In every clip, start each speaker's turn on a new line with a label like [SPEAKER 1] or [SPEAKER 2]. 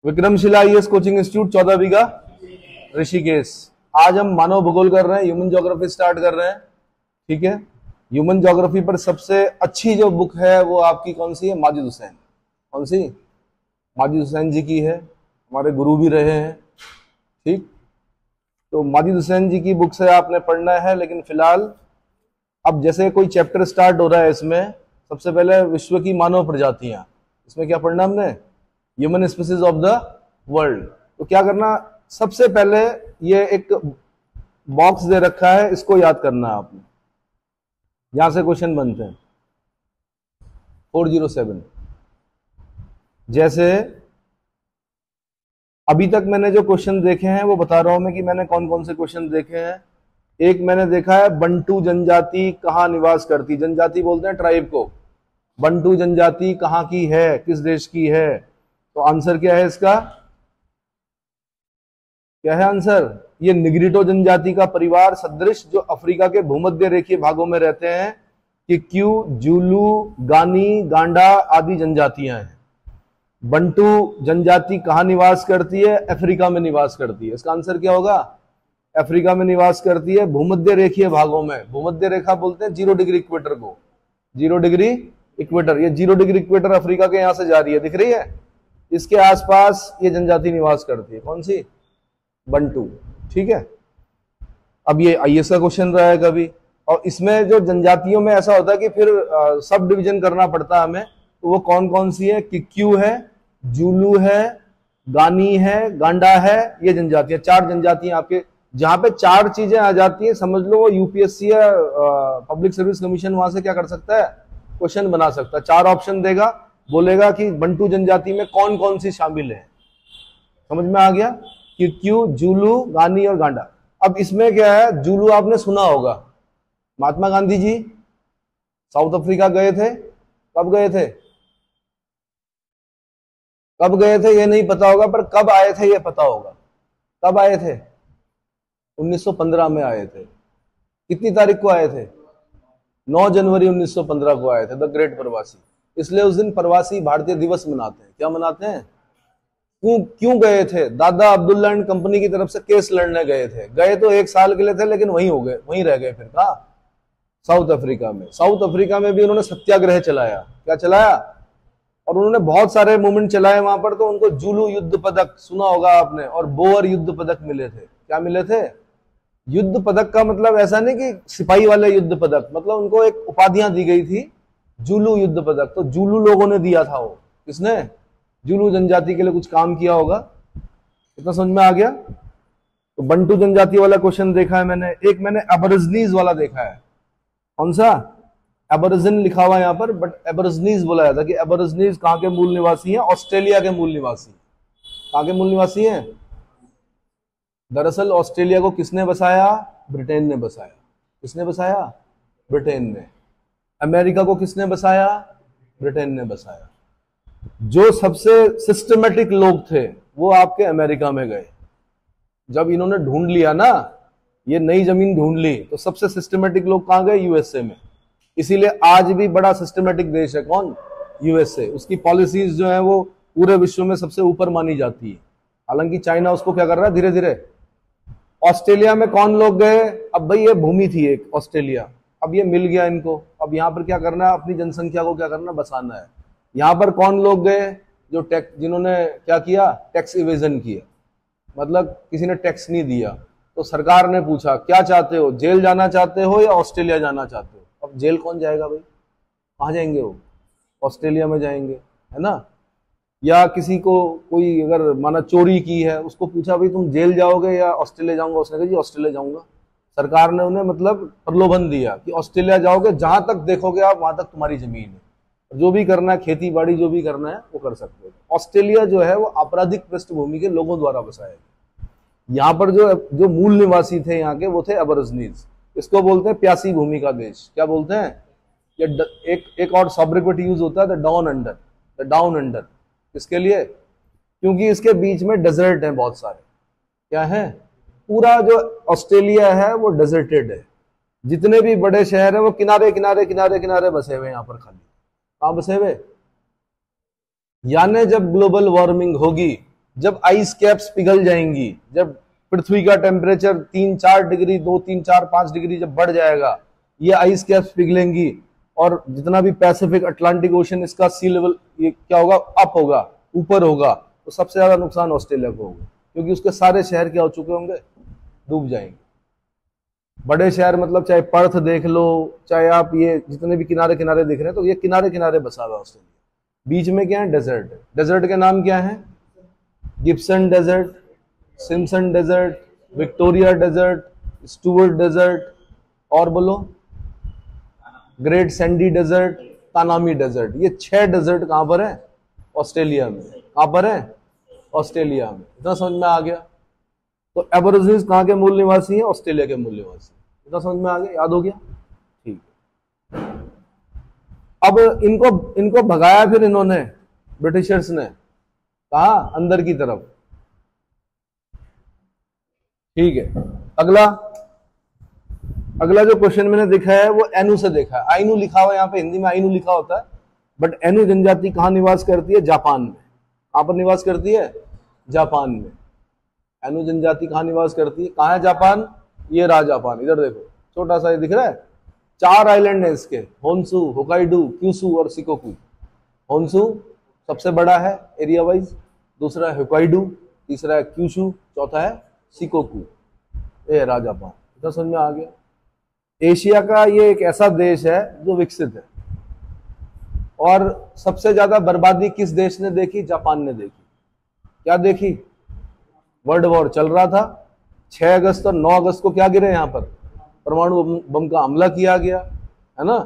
[SPEAKER 1] Vikramshila IAS coaching institute 14 बीघा ऋषिकेश। आज हम मानव भूगोल कर रहे हैं, ह्यूमन ज्योग्राफी स्टार्ट कर रहे हैं। ठीक है, ह्यूमन ज्योग्राफी पर सबसे अच्छी जो बुक है वो आपकी कौन सी है? माजिद हुसैन। कौन सी? माजिद हुसैन जी की है, हमारे गुरु भी रहे हैं। ठीक, तो माजिद हुसैन जी की बुक से आपने पढ़ना है। लेकिन फिलहाल अब जैसे कोई चैप्टर स्टार्ट हो रहा है, इसमें सबसे पहले विश्व की मानव प्रजातियां, इसमें क्या पढ़ना हमने? Human species of the world. तो क्या करना, सबसे पहले ये एक बॉक्स दे रखा है, इसको याद करना है आपने। यहां से क्वेश्चन बनते हैं 407। जैसे अभी तक मैंने जो क्वेश्चन देखे हैं वो बता रहा हूं मैं कि मैंने कौन कौन से क्वेश्चन देखे हैं। एक मैंने देखा है, बंटू जनजाति कहां निवास करती? जनजाति बोलते हैं ट्राइब को। बंटू जनजाति कहां की है, किस देश की है? तो आंसर क्या है इसका? क्या है आंसर? ये निग्रिटो जनजाति का परिवार सदृश जो अफ्रीका के भूमध्य रेखीय भागों में रहते हैं, किक्यू, जूलू, गानी, गांडा आदि जनजातियां हैं। बंटू जनजाति कहां निवास करती है? अफ्रीका में निवास करती है। इसका आंसर क्या होगा? अफ्रीका में निवास करती है, भूमध्य रेखीय भागों में। भूमध्य रेखा बोलते हैं 0 डिग्री इक्वेटर को। 0 डिग्री इक्वेटर, ये 0 डिग्री इक्वेटर अफ्रीका के यहां से जा रही है, दिख रही है? इसके आसपास ये जनजाति निवास करती है। कौन सी? बंटू। ठीक है, अब ये आईएएस का क्वेश्चन रहा है कभी, और इसमें जो जनजातियों में ऐसा होता है कि फिर सब डिवीजन करना पड़ता है हमें। तो वो कौन कौन सी है? किक्यू है, जूलू है, गानी है, गांडा है, ये जनजातियां। 4 जनजातियां आपके, जहां पे 4 चीजें आ जाती है, समझ लो वो यूपीएससी या पब्लिक सर्विस कमीशन वहां से क्या कर सकता है? क्वेश्चन बना सकता है। 4 ऑप्शन देगा, बोलेगा कि बंटू जनजाति में कौन कौन सी शामिल है। समझ में आ गया? किक्यू, जूलू, गानी और गांडा। अब इसमें क्या है, जूलू आपने सुना होगा, महात्मा गांधी जी साउथ अफ्रीका गए थे। कब गए थे? कब गए थे ये नहीं पता होगा, पर कब आए थे ये पता होगा। कब आए थे? 1915 में आए थे। कितनी तारीख को आए थे? 9 जनवरी 1915 को आए थे, द ग्रेट प्रवासी। इसलिए उस दिन प्रवासी भारतीय दिवस मनाते हैं। क्या मनाते हैं? क्यों गए थे? दादा अब्दुल्ला एंड कंपनी की तरफ से केस लड़ने गए थे। गए तो 1 साल के लिए थे, लेकिन वहीं हो गए, वहीं रह गए। फिर कहा? साउथ अफ्रीका में। साउथ अफ्रीका में भी उन्होंने सत्याग्रह चलाया। क्या चलाया? और उन्होंने बहुत सारे मूवमेंट चलाए वहां पर। तो उनको जूलू युद्ध पदक सुना होगा आपने, और बोअर युद्ध पदक मिले थे। क्या मिले थे? युद्ध पदक का मतलब ऐसा नहीं कि सिपाही वाले युद्ध पदक, मतलब उनको एक उपाधियां दी गई थी, जूलू युद्ध पदक। तो जूलू लोगों ने दिया था वो। किसने? जूलू जनजाति के लिए कुछ काम किया होगा। इतना समझ में आ गया? तो बंटू जनजाति वाला क्वेश्चन देखा है मैंने। एक मैंने एबोरिजिनीज वाला देखा है। कौन सा? एबोरिजिन लिखा हुआ है यहाँ पर, बट एबोरिजिनीज बोला जाता है कि एबोरिजिनीज कहां के मूल निवासी हैं? ऑस्ट्रेलिया के मूल निवासी। कहां के मूल निवासी हैं? दरअसल ऑस्ट्रेलिया को किसने बसाया? ब्रिटेन ने बसाया। किसने बसाया? ब्रिटेन ने। अमेरिका को किसने बसाया? ब्रिटेन ने बसाया। जो सबसे सिस्टमेटिक लोग थे वो आपके अमेरिका में गए। जब इन्होंने ढूंढ लिया ना, ये नई जमीन ढूंढ ली, तो सबसे सिस्टमेटिक लोग कहां गए? यूएसए में। इसीलिए आज भी बड़ा सिस्टमेटिक देश है कौन? यूएसए। उसकी पॉलिसीज जो है वो पूरे विश्व में सबसे ऊपर मानी जाती है। हालांकि चाइना उसको क्या कर रहा है धीरे धीरे। ऑस्ट्रेलिया में कौन लोग गए? अब भाई ये भूमि थी एक ऑस्ट्रेलिया, अब ये मिल गया इनको। अब यहां पर क्या करना है? अपनी जनसंख्या को क्या करना? बसाना है। यहां पर कौन लोग गए? जो टैक्स, जिन्होंने क्या किया? टैक्स इवेजन किया, मतलब किसी ने टैक्स नहीं दिया। तो सरकार ने पूछा क्या चाहते हो, जेल जाना चाहते हो या ऑस्ट्रेलिया जाना चाहते हो? अब जेल कौन जाएगा भाई? कहां जाएंगे वो? ऑस्ट्रेलिया में जाएंगे, है ना? या किसी को कोई अगर माना चोरी की है, उसको पूछा भाई तुम जेल जाओगे या ऑस्ट्रेलिया जाऊंगा? उसने कहा जी ऑस्ट्रेलिया जाऊंगा। सरकार ने उन्हें मतलब प्रलोभन दिया कि ऑस्ट्रेलिया जाओगे, जहां तक देखोगे आप वहां तक तुम्हारी जमीन है, जो भी करना है, खेती बाड़ी जो भी करना है वो कर सकते हो। ऑस्ट्रेलिया जो है वो आपराधिक पृष्ठभूमि के लोगों द्वारा बसाया गया। यहाँ पर जो मूल निवासी थे यहाँ के, वो थे एबोरिजिनीज। इसको बोलते हैं प्यासी भूमि का देश। क्या बोलते हैं? ये एक और सॉब्रिक्विट यूज होता है, the down under. The down under किसके लिए? क्योंकि इसके बीच में डेजर्ट है बहुत सारे। क्या है? पूरा जो ऑस्ट्रेलिया है वो डेजर्टेड है। जितने भी बड़े शहर हैं वो किनारे किनारे किनारे किनारे बसे हुए यहाँ पर। खाली कहां बसे हुए? यानी जब ग्लोबल वार्मिंग होगी, जब आइस कैप्स पिघल जाएंगी, जब पृथ्वी का टेम्परेचर 3-4 डिग्री 2-3-4-5 डिग्री जब बढ़ जाएगा, ये आइस कैप्स पिघलेंगी और जितना भी पैसिफिक अटलांटिक ओशन इसका सी लेवल ये क्या होगा, अप होगा, ऊपर होगा, तो सबसे ज्यादा नुकसान ऑस्ट्रेलिया को होगा, क्योंकि उसके सारे शहर क्या हो चुके होंगे, डूब जाएंगे। बड़े शहर मतलब चाहे पर्थ देख लो, चाहे आप ये जितने भी किनारे किनारे देख रहे हैं, तो ये किनारे किनारे बसा हुआ ऑस्ट्रेलिया। बीच में क्या है, डेजर्ट। डेजर्ट के नाम क्या है, Gibson desert, Simpson desert, Victoria desert, Stuart desert, और बोलो great sandy desert, Tanami desert. ये 6 डेजर्ट कहां पर है, ऑस्ट्रेलिया में। कहां पर है, ऑस्ट्रेलिया में। इतना समझ में आ गया। तो एबोरिजिन्स कहां के मूल निवासी हैं, ऑस्ट्रेलिया के मूल निवासी। इतना समझ में आ गया, याद हो गया, ठीक। अब इनको भगाया फिर इन्होंने, ब्रिटिशर्स ने, कहा, अंदर की तरफ, ठीक है। अगला जो क्वेश्चन मैंने देखा है वो एनु से देखा है। आइनू लिखा हुआ है यहाँ पे, हिंदी में आइनू लिखा होता है, बट एनु जनजाति कहां निवास करती है, जापान में। कहां पर निवास करती है, जापान में। एनु जनजाति कहां निवास करती है, कहां है जापान, ये रहा जापान। इधर देखो, छोटा सा ये दिख रहा है, 4 आइलैंड है इसके, होन्सु, होकाइडो, क्यूशु और शिकोकू। होन्सु सबसे बड़ा है एरिया वाइज, दूसरा है होकाइडो, तीसरा है क्यूशु, चौथा है शिकोकू। ये रहा जापान। इतना समझ में आ गया। एशिया का ये एक ऐसा देश है जो विकसित है, और सबसे ज्यादा बर्बादी किस देश ने देखी, जापान ने देखी। क्या देखी, वर्ल्ड वॉर चल रहा था, 6 अगस्त और 9 अगस्त को क्या गिरे यहाँ पर, परमाणु बम का हमला किया गया, है ना।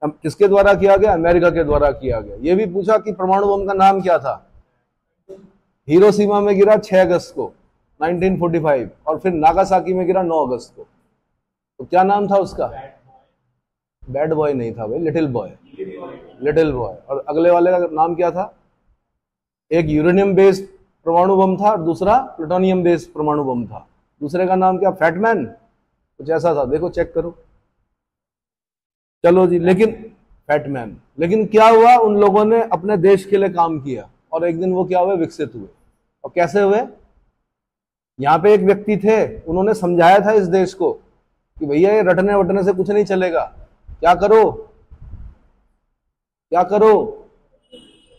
[SPEAKER 1] किसके द्वारा किया गया, अमेरिका के द्वारा किया गया। ये भी पूछा कि परमाणु बम का नाम क्या था। हिरोशिमा में गिरा 6 अगस्त को 1945, और फिर नागासाकी में गिरा 9 अगस्त को। तो क्या नाम था उसका, बैड बॉय नहीं था भाई, लिटिल बॉय, लिटिल बॉय। और अगले वाले का नाम क्या था, एक यूरेनियम बेस्ड परमाणु बम था और दूसरा प्लूटोनियम बेस्ड परमाणु बम था। दूसरे का नाम क्या, फैटमैन, कुछ ऐसा था, देखो चेक करो। चलो जी, लेकिन फैटमैन, लेकिन क्या हुआ, उन लोगों ने अपने देश के लिए काम किया और एक दिन वो क्या हुए, विकसित हुए। और कैसे हुए, यहाँ पे एक व्यक्ति थे, उन्होंने समझाया था इस देश को कि भैया ये रटने वटने से कुछ नहीं चलेगा, क्या करो, क्या करो।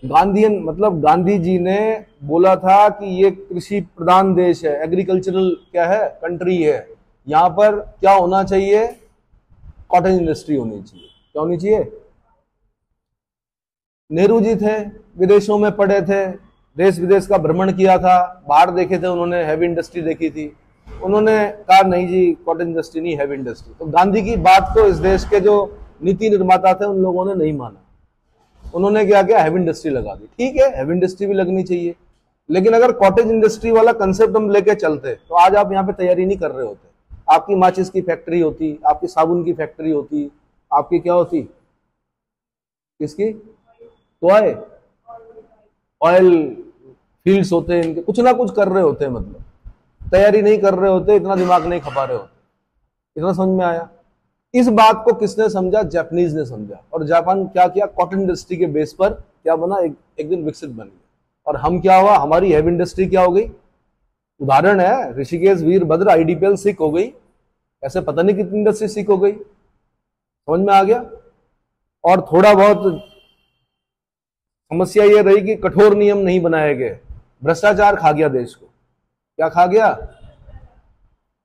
[SPEAKER 1] गांधीयन मतलब गांधी जी ने बोला था कि ये कृषि प्रधान देश है, एग्रीकल्चरल क्या है, कंट्री है। यहां पर क्या होना चाहिए, कॉटन इंडस्ट्री होनी चाहिए। क्या होनी चाहिए, नेहरू जी थे, विदेशों में पढ़े थे, देश विदेश का भ्रमण किया था, बाहर देखे थे उन्होंने, हैवी इंडस्ट्री देखी थी। उन्होंने कहा नहीं जी, कॉटन इंडस्ट्री नहीं, हैवी इंडस्ट्री। तो गांधी की बात को इस देश के जो नीति निर्माता थे उन लोगों ने नहीं माना। उन्होंने क्या किया, हैवी इंडस्ट्री लगा दी। ठीक है, हैवी इंडस्ट्री भी लगनी चाहिए, लेकिन अगर कॉटेज इंडस्ट्री वाला कंसेप्ट हम लेके चलते तो आज आप यहाँ पे तैयारी नहीं कर रहे होते। आपकी माचिस की फैक्ट्री होती, आपकी साबुन की फैक्ट्री होती, आपकी क्या होती, किसकी, टॉय ऑयल फील्ड्स होते हैं इनके, कुछ ना कुछ कर रहे होते हैं, मतलब तैयारी नहीं कर रहे होते, इतना दिमाग नहीं खपा रहे होते। इतना समझ में आया। इस बात को किसने समझा, जापानीज ने समझा, और जापान क्या किया, कॉटन इंडस्ट्री के बेस पर क्या बना, एक दिन विकसित बन गया। और हम क्या हुआ, हमारी हैवी इंडस्ट्री क्या हो गई। उदाहरण है, ऋषिकेश, वीरभद्र, आईडीपीएल सिक हो गई, ऐसे पता नहीं कितनी इंडस्ट्री सिक हो गई। समझ में आ गया। और थोड़ा बहुत समस्या ये रही कि कठोर नियम नहीं बनाए गए, भ्रष्टाचार खा गया देश को। क्या खा गया,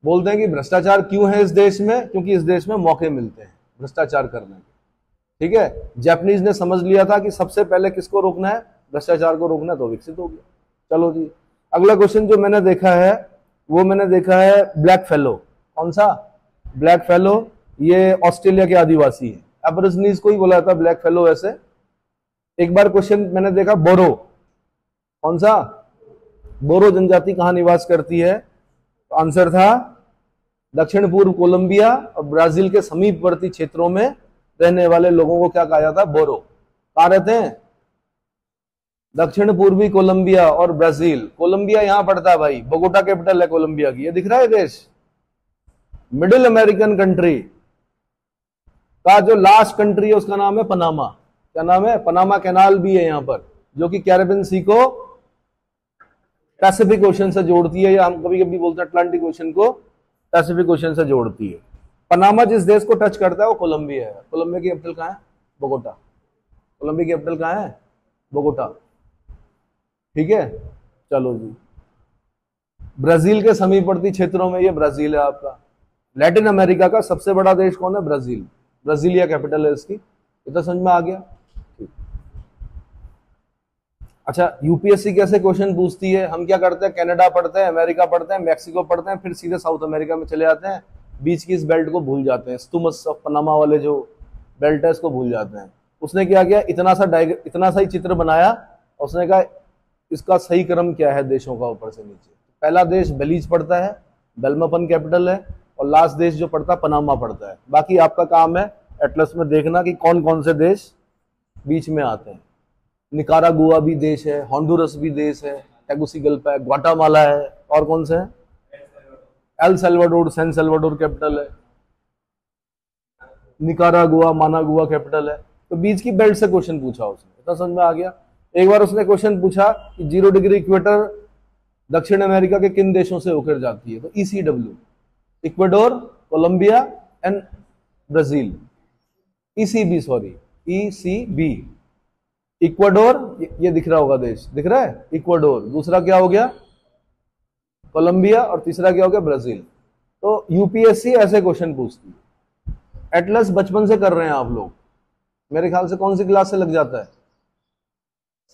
[SPEAKER 1] बोलते हैं कि भ्रष्टाचार क्यों है इस देश में, क्योंकि इस देश में मौके मिलते हैं भ्रष्टाचार करने के। ठीक है, जापानीज ने समझ लिया था कि सबसे पहले किसको रोकना है, भ्रष्टाचार को रोकना, तो विकसित हो गया। चलो जी, अगला क्वेश्चन जो मैंने देखा है वो मैंने देखा है ब्लैक फेलो। कौन सा, ब्लैक फेलो, ये ऑस्ट्रेलिया के आदिवासी है। एबोरिजिनीज को ही बोला जाता है ब्लैक फेलो। वैसे एक बार क्वेश्चन मैंने देखा, बोरो, कौन सा, बोरो जनजाति कहां निवास करती है, तो आंसर था दक्षिण पूर्व कोलंबिया और ब्राजील के समीपवर्ती क्षेत्रों में रहने वाले लोगों को क्या कहा जाता है, बोरो। कहां रहते हैं, दक्षिण पूर्वी कोलंबिया और ब्राजील। कोलंबिया यहां पड़ता है भाई, बोगोटा कैपिटल है कोलंबिया की, ये दिख रहा है देश। मिडिल अमेरिकन कंट्री का जो लास्ट कंट्री है उसका नाम है पनामा। क्या नाम है, पनामा कैनाल भी है यहां पर, जो कि कैरेबियन सी को पैसिफिक ओशन से जोड़ती है, या हम कभी कभी बोलते हैं अटलांटिक ओशन को पैसिफिक ओशन से जोड़ती है। पनामा जिस देश को टच करता है वो कोलंबिया है। कोलंबिया की कैपिटल कहाँ है? बोगोटा। कोलंबिया की कैपिटल कहाँ है? बोगोटा। ठीक है, चलो जी। ब्राजील के समीपवर्ती क्षेत्रों में, ये ब्राजील है आपका। लैटिन अमेरिका का सबसे बड़ा देश कौन है? ब्राजील। ब्राजीलिया कैपिटल है इसकी। इतना समझ में आ गया? अच्छा, यूपीएससी कैसे क्वेश्चन पूछती है? हम क्या करते हैं, कनाडा पढ़ते हैं, अमेरिका पढ़ते हैं, मैक्सिको पढ़ते हैं, फिर सीधे साउथ अमेरिका में चले जाते हैं, बीच की इस बेल्ट को भूल जाते हैं, स्टूमस ऑफ पनामा वाले जो बेल्ट है इसको भूल जाते हैं। उसने क्या किया, इतना सा ही चित्र बनाया, उसने कहा इसका सही क्रम क्या है देशों का ऊपर से नीचे। पहला देश बेलीज पड़ता है, बेल्मापन कैपिटल है, और लास्ट देश जो पड़ता है पनामा पड़ता है। बाकी आपका काम है एटलस में देखना कि कौन कौन से देश बीच में आते हैं। निकारागुआ भी देश है, होंडुरस भी देश है, टेगुसिगल्पा है, ग्वाटामाला है, और कौन से है? El Salvador, San Salvador capital है, निकारागुआ, मानागुआ कैपिटल है। तो बीच की बेल्ट से क्वेश्चन पूछा उसने, इतना समझ में आ गया। एक बार उसने क्वेश्चन पूछा कि 0 डिग्री इक्वेटर दक्षिण अमेरिका के किन देशों से होकर जाती है? तो ECW, Ecuador, Colombia and Brazil. ECB, sorry, ECB, Ecuador, ये दिख रहा होगा देश, दिख रहा है? इक्वाडोर। दूसरा क्या हो गया? कोलंबिया। और तीसरा क्या हो गया? ब्राजील। तो यूपीएससी ऐसे क्वेश्चन पूछती है। एटलस बचपन से कर रहे हैं आप लोग, मेरे ख्याल से कौन सी क्लास से लग जाता है?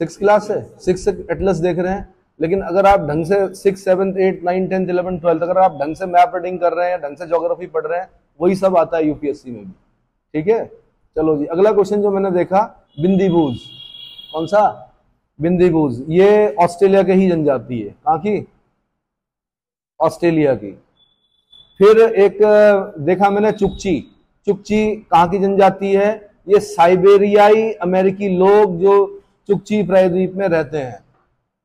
[SPEAKER 1] 6 क्लास से, 6 से एटलस देख रहे हैं। लेकिन अगर आप ढंग से 6, 7, 8, 9, 10, 11, 12 अगर आप ढंग से मैप रीडिंग कर रहे हैं, ढंग से ज्योग्राफी पढ़ रहे हैं, वही सब आता है यूपीएससी में भी। ठीक है, चलो जी। अगला क्वेश्चन जो मैंने देखा, बिंदीबूज। कौन सा? बिंदीबूज। ये ऑस्ट्रेलिया के ही जनजाति है। कहाँ की? ऑस्ट्रेलिया की। फिर एक देखा मैंने चुकची। चुकची कहाँ की जनजाति है? ये साइबेरियाई अमेरिकी लोग जो चुकची प्रायद्वीप में रहते हैं।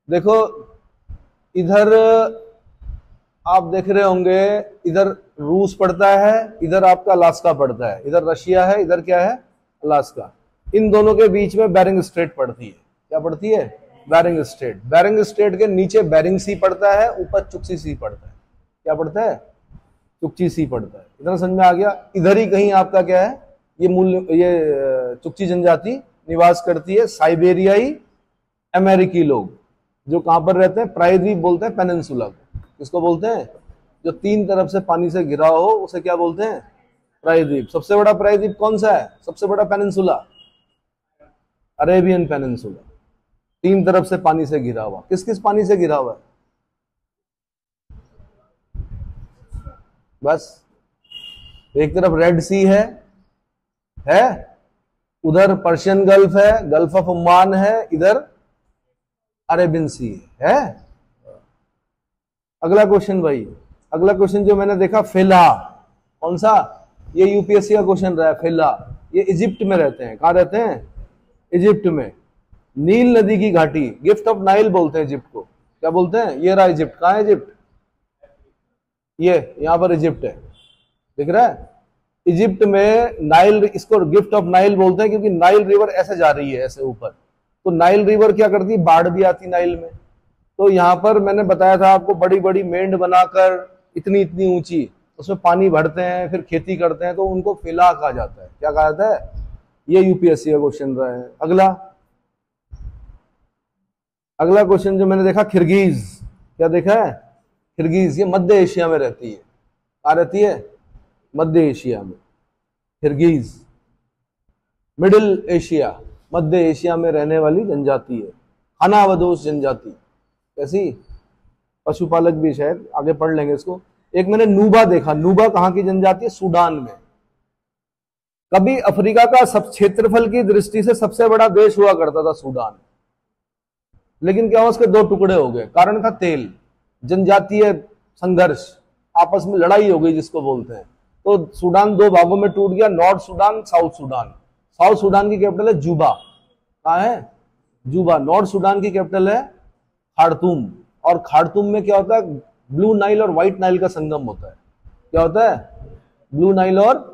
[SPEAKER 1] देखो इधर आप देख रहे होंगे, इधर रूस पड़ता है, इधर आपका अलास्का पड़ता है, इधर रशिया है, इधर क्या है? अलास्का। इन दोनों के बीच में बेरिंग स्ट्रेट पड़ती है। क्या पड़ती है? Bearing straight. बेरिंग स्ट्रेट के नीचे बेरिंग सी पड़ता है, ऊपर चुकची सी पड़ता है। क्या पड़ता है? चुकची सी पड़ता है। इतना समझ में आ गया? इधर ही कहीं आपका क्या है, ये चुकची जनजाति निवास करती है। साइबेरियाई अमेरिकी लोग जो कहां पर रहते हैं? प्रायद्वीप बोलते हैं पेनिनसुला को। किसको बोलते हैं? जो 3 तरफ से पानी से घिरा हो उसे क्या बोलते हैं? प्रायद्वीप। सबसे बड़ा प्रायद्वीप कौन सा है? सबसे बड़ा पेनिनसुला अरेबियन पेनिनसुला, 3 तरफ से पानी से घिरा हुआ। किस किस पानी से घिरा हुआ है? बस एक तरफ रेड सी है, उधर पर्शियन गल्फ है, गल्फ ऑफ ओमान है, इधर अरेबियन सी है। अगला क्वेश्चन भाई, अगला क्वेश्चन जो मैंने देखा, फेला। कौन सा? ये यूपीएससी का क्वेश्चन रहा है। फेला ये इजिप्ट में रहते हैं। कहां रहते हैं? इजिप्ट में। नील नदी की घाटी, गिफ्ट ऑफ नाइल बोलते हैं इजिप्ट को। क्या बोलते हैं? ये रहा इजिप्ट। कहां है इजिप्ट? ये यहां पर इजिप्ट है, दिख रहा है? इजिप्ट में नाइल, इसको गिफ्ट ऑफ नाइल बोलते हैं क्योंकि नाइल रिवर ऐसे जा रही है, ऐसे ऊपर। तो नाइल रिवर क्या करती है? बाढ़ भी आती नाइल में। तो यहाँ पर मैंने बताया था आपको, बड़ी बड़ी मेंढ बनाकर इतनी इतनी ऊंची, उसमें पानी भरते हैं, फिर खेती करते हैं, तो उनको फेला कहा जाता है। क्या कहा जाता है? ये यूपीएससी का क्वेश्चन रहा है। अगला क्वेश्चन जो मैंने देखा, किर्गिज। क्या देखा है? किर्गिज। ये मध्य एशिया में रहती है। कहाँ रहती है? मध्य एशिया में। किर्गिज मिडिल एशिया, मध्य एशिया में रहने वाली जनजाति है। खानाबदोश जनजाति। कैसी? पशुपालक भी, शायद आगे पढ़ लेंगे इसको। एक मैंने नूबा देखा। नूबा कहाँ की जनजाति है? सूडान में। कभी अफ्रीका का सब क्षेत्रफल की दृष्टि से सबसे बड़ा देश हुआ करता था सूडान, लेकिन क्या हुआ, उसके 2 टुकड़े हो गए। कारण था तेल। जनजातीय संघर्ष, आपस में लड़ाई हो गई जिसको बोलते हैं। तो सूडान 2 भागों में टूट गया, north Sudan, south Sudan. South Sudan की कैपिटल है जुबा। कहाँ है? जुबा। नॉर्थ सूडान की कैपिटल है खार्तूम। और खार्तूम में क्या होता है? ब्लू नाइल और व्हाइट नाइल का संगम होता है। क्या होता है? ब्लू नाइल और,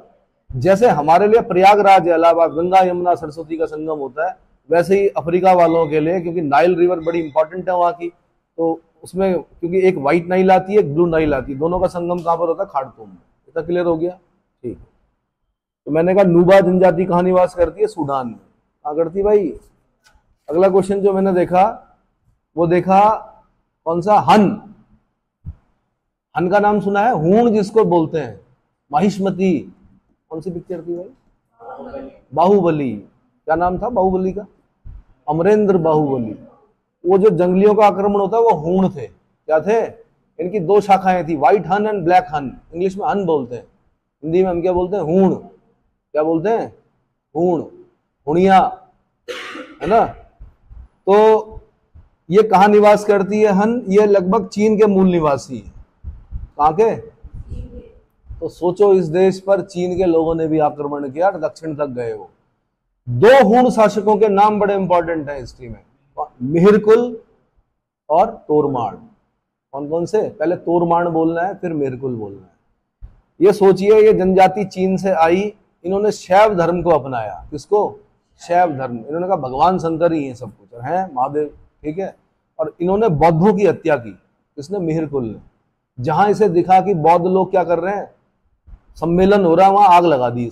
[SPEAKER 1] जैसे हमारे लिए प्रयागराज है, इलाहाबाद, गंगा यमुना सरस्वती का संगम होता है, वैसे ही अफ्रीका वालों के लिए, क्योंकि नाइल रिवर बड़ी इंपॉर्टेंट है वहां की, तो उसमें क्योंकि एक व्हाइट नाइल आती है, एक ब्लू नाइल आती है, दोनों का संगम कहां पर होता है? खार्तूम में। इतना क्लियर हो गया? ठीक है। तो मैंने कहा नुबा जनजाति कहां निवास करती है? सूडान में। कहां करती है भाई? अगला क्वेश्चन जो मैंने देखा वो देखा कौन सा? हन। हन का नाम सुना है? हूण जिसको बोलते हैं, माहिष्मती। कौन सी पिक्चर थी भाई? बाहुबली। क्या नाम था बाहुबली का? अमरेंद्र बाहुबली। वो जो जंगलियों का आक्रमण होता है वो हूण थे। क्या थे? इनकी दो शाखाएं थी, व्हाइट हन एंड ब्लैक हन। इंग्लिश में हन बोलते हैं, हिंदी में हम क्या बोलते हैं? हूण। क्या बोलते हैं? हूण, हुणिया, है ना। तो ये कहां निवास करती है हन? ये लगभग चीन के मूल निवासी है। कहां के? तो सोचो इस देश पर चीन के लोगों ने भी आक्रमण किया और दक्षिण तक गए। वो दो हूण शासकों के नाम बड़े इंपॉर्टेंट हैं हिस्ट्री में, मिहिरकुल और तोरमाण। कौन कौन से? पहले तोरमाण बोलना है, फिर मिहिरकुल बोलना है। ये सोचिए, ये जनजाति चीन से आई, इन्होंने शैव धर्म को अपनाया। किसको? शैव धर्म। इन्होंने कहा भगवान शंकर ही है सब कुछ, है महादेव, ठीक है। और इन्होंने बौद्धों की हत्या की। किसने? मिहिरकुल ने। जहां इसे दिखा कि बौद्ध लोग क्या कर रहे हैं, सम्मेलन हो रहा है, वहां आग लगा दी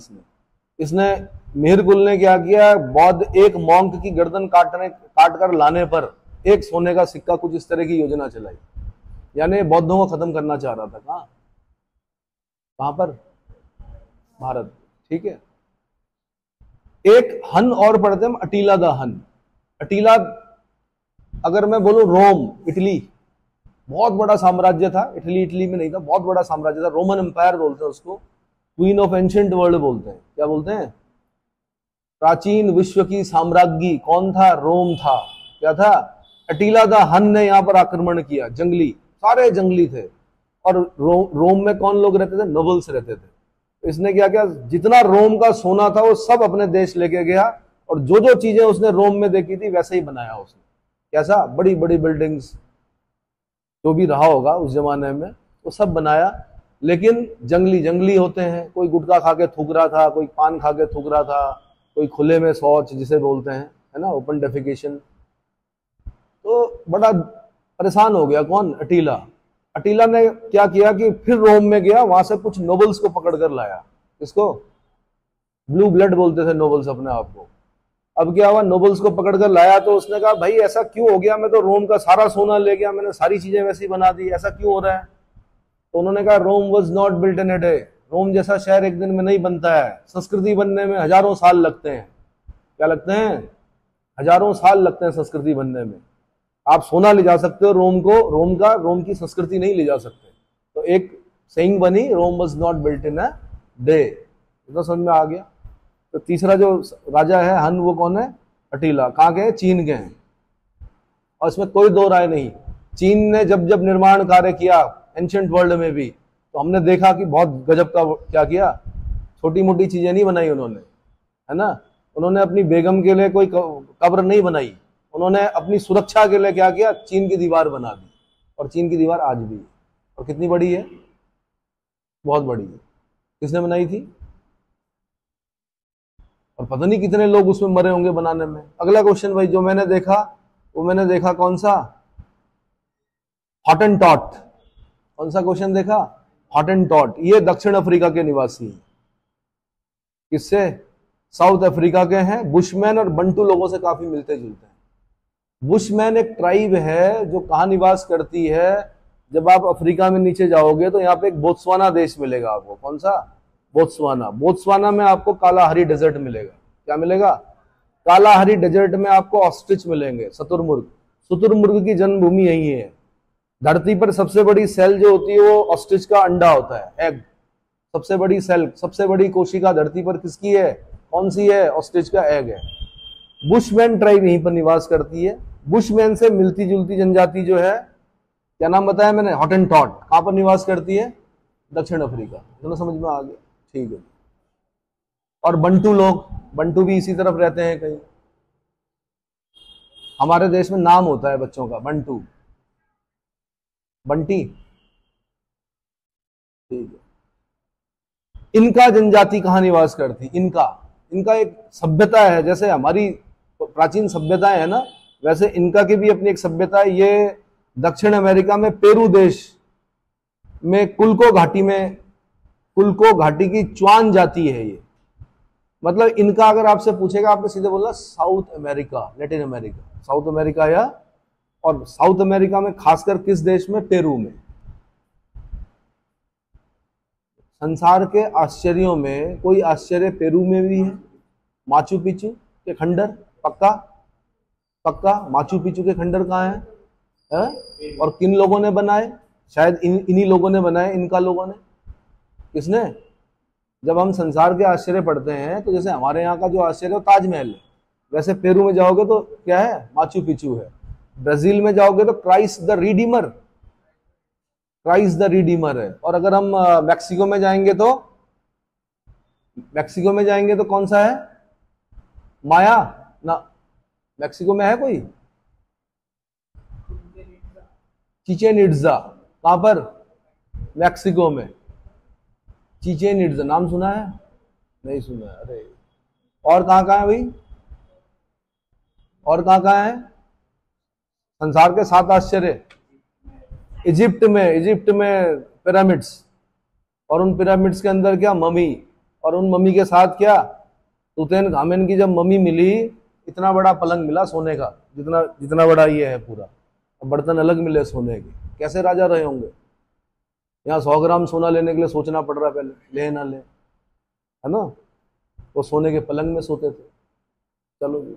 [SPEAKER 1] इसने। मिहिरकुल ने क्या किया? बौद्ध एक मॉन्क की गर्दन काट कर लाने पर एक सोने का सिक्का, कुछ इस तरह की योजना चलाई। यानी बौद्धों को खत्म करना चाह रहा था। कहां पर? भारत, ठीक है। एक हन और पढ़ते हम, अटीला द हन। अटीला, अगर मैं बोलूं रोम, इटली, बहुत बड़ा साम्राज्य था। इटली में नहीं था, बहुत बड़ा साम्राज्य था। रोमन एम्पायर बोलते हैं उसको, क्वीन ऑफ एंशिएंट वर्ल्ड बोलते हैं। क्या बोलते हैं? प्राचीन विश्व की साम्राज्ञी कौन था? रोम था। क्या था? अटीला द हन ने यहां पर आक्रमण किया। जंगली, सारे जंगली थे। और रोम में कौन लोग रहते थे? नोबल्स रहते थे। इसने क्या किया? जितना रोम का सोना था वो सब अपने देश लेके गया, और जो जो चीजें उसने रोम में देखी थी वैसे ही बनाया उसने। कैसा? बड़ी बड़ी बिल्डिंग्स, जो भी रहा होगा उस जमाने में, वो सब बनाया। लेकिन जंगली होते हैं। कोई गुटखा खा के थूक रहा था, कोई पान खा के थूक रहा था, कोई खुले में शौच जिसे बोलते हैं, है ना, ओपन डेफिकेशन। तो बड़ा परेशान हो गया। कौन? अटीला। अटीला ने क्या किया कि फिर रोम में गया, वहां से कुछ नोबल्स को पकड़ कर लाया। इसको ब्लू ब्लड बोलते थे नोबल्स अपने आप को। अब क्या हुआ? नोबल्स को पकड़ कर लाया तो उसने कहा भाई ऐसा क्यों हो गया? मैं तो रोम का सारा सोना ले गया, मैंने सारी चीजें वैसी बना दी, ऐसा क्यों हो रहा है? तो उन्होंने कहा Rome was not built in a day. Rome जैसा शहर एक दिन में नहीं बनता है। संस्कृति बनने में हजारों साल लगते हैं। क्या लगते हैं? हजारों साल लगते हैं संस्कृति बनने में। आप सोना ले जा सकते हो रोम को, रोम की संस्कृति नहीं ले जा सकते। तो एक सेइंग बनी, Rome was not built in a day. तो समझ में आ गया। तो तीसरा जो राजा है हन, वो कौन है? अटीला। कहां के? चीन के हैं। और इसमें कोई दो राय नहीं। चीन ने जब जब निर्माण कार्य किया एंशिएंट वर्ल्ड में भी, तो हमने देखा कि बहुत गजब का क्या किया। छोटी मोटी चीजें नहीं बनाई उन्होंने, है ना। उन्होंने अपनी बेगम के लिए कोई कब्र नहीं बनाई। उन्होंने अपनी सुरक्षा के लिए क्या किया? चीन की दीवार बना दी। और चीन की दीवार आज भी है। और कितनी बड़ी है? बहुत बड़ी है। किसने बनाई थी? और पता नहीं कितने लोग उसमें मरे होंगे बनाने में। अगला क्वेश्चन भाई जो मैंने देखा, वो मैंने देखा कौन सा? हॉटेनटॉट। कौन सा क्वेश्चन देखा? हॉटेनटॉट। ये दक्षिण अफ्रीका के निवासी हैं। किससे? साउथ अफ्रीका के हैं। बुशमैन और बंटू लोगों से काफी मिलते जुलते हैं। बुशमैन एक ट्राइब है जो कहां निवास करती है? जब आप अफ्रीका में नीचे जाओगे तो यहाँ पे एक बोत्सवाना देश मिलेगा आपको। कौन सा? बोत्सवाना। बोत्सवाना में आपको कालाहरी डेजर्ट मिलेगा। क्या मिलेगा? कालाहरी डेजर्ट में आपको ऑस्ट्रिच मिलेंगे, शुतुरमुर्ग। शुतुरमुर्ग की जन्मभूमि यही है। धरती पर सबसे बड़ी सेल जो होती है वो ऑस्ट्रिच का अंडा होता है, एग। सबसे बड़ी सेल, सबसे बड़ी कोशिका धरती पर किसकी है? कौन सी है? ऑस्ट्रिच का एग है। बुशमैन ट्राइब यहीं पर निवास करती है। बुशमैन से मिलती जुलती जनजाति जो है, क्या नाम बताया मैंने? हॉटेनटॉट। कहां पर निवास करती है? दक्षिण अफ्रीका। दोनों समझ में आ गया? ठीक है। और बंटू लोग, बंटू भी इसी तरफ रहते हैं कहीं। हमारे देश में नाम होता है बच्चों का, बंटू, बंटी, ठीक है। इनका जनजाति कहां निवास करती? इनका एक सभ्यता है। जैसे हमारी प्राचीन सभ्यताएं है ना, वैसे इनका की भी अपनी एक सभ्यता है। ये दक्षिण अमेरिका में पेरू देश में कुल्को घाटी की च्वान जाति है ये। मतलब इनका अगर आपसे पूछेगा, आपने सीधे बोलना south America, Latin America, south America या, और साउथ अमेरिका में खासकर किस देश में? पेरू में। संसार के आश्चर्यों में कोई आश्चर्य पेरू में भी है। माचू पिचू के खंडर, पक्का पक्का माचू पिचू के खंडर कहाँ है? और किन लोगों ने बनाए? शायद इन्हीं लोगों ने बनाए, इनका लोगों ने। किसने? जब हम संसार के आश्चर्य पढ़ते हैं तो जैसे हमारे यहाँ का जो आश्चर्य है ताजमहल है, वैसे पेरू में जाओगे तो क्या है? माचू पिचू है। ब्राजील में जाओगे तो Christ the Redeemer, Christ the Redeemer है। और अगर हम मैक्सिको में जाएंगे तो कौन सा है? माया ना। मैक्सिको में है कोई? Chichen Itza. कहां पर? मैक्सिको में। चिचेन इट्जा नाम सुना है? नहीं सुना है। अरे और कहां कहां है भाई? और कहां कहां है संसार के 7 आश्चर्य? इजिप्ट में पिरामिड्स, और उन पिरामिड्स के अंदर क्या? ममी, और उन ममी के साथ क्या? तुतनखामेन की जब ममी मिली, इतना बड़ा पलंग मिला सोने का, जितना बड़ा ये है पूरा, बर्तन अलग मिले सोने के। कैसे राजा रहे होंगे? यहाँ 100 ग्राम सोना लेने के लिए सोचना पड़ रहा, पहले ले ना ले, है ना? वो सोने के पलंग में सोते थे। चलो जी,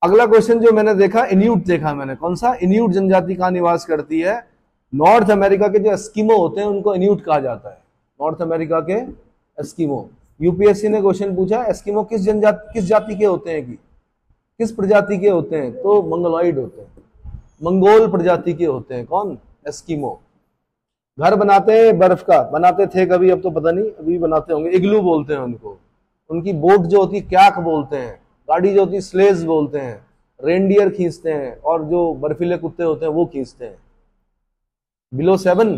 [SPEAKER 1] अगला क्वेश्चन जो मैंने देखा, इन्यूट देखा मैंने। कौन सा? इन्यूट जनजाति कहाँ निवास करती है? नॉर्थ अमेरिका के जो एस्किमो होते हैं उनको इन्यूट कहा जाता है। नॉर्थ अमेरिका के एस्किमो। यूपीएससी ने क्वेश्चन पूछा, एस्किमो किस जाति के होते हैं, कि किस प्रजाति के होते हैं? तो मंगोलॉइड होते हैं, मंगोल प्रजाति के होते हैं। कौन? एस्किमो। घर बनाते हैं बर्फ का, बनाते थे कभी, अब तो पता नहीं, अभी बनाते होंगे। इग्लू बोलते हैं उनको। उनकी बोट जो होती है क्याक बोलते हैं, गाड़ी जो होती है स्लेज बोलते हैं, रेनडियर खींचते हैं, और जो बर्फीले कुत्ते होते हैं वो खींचते हैं। बिलो 7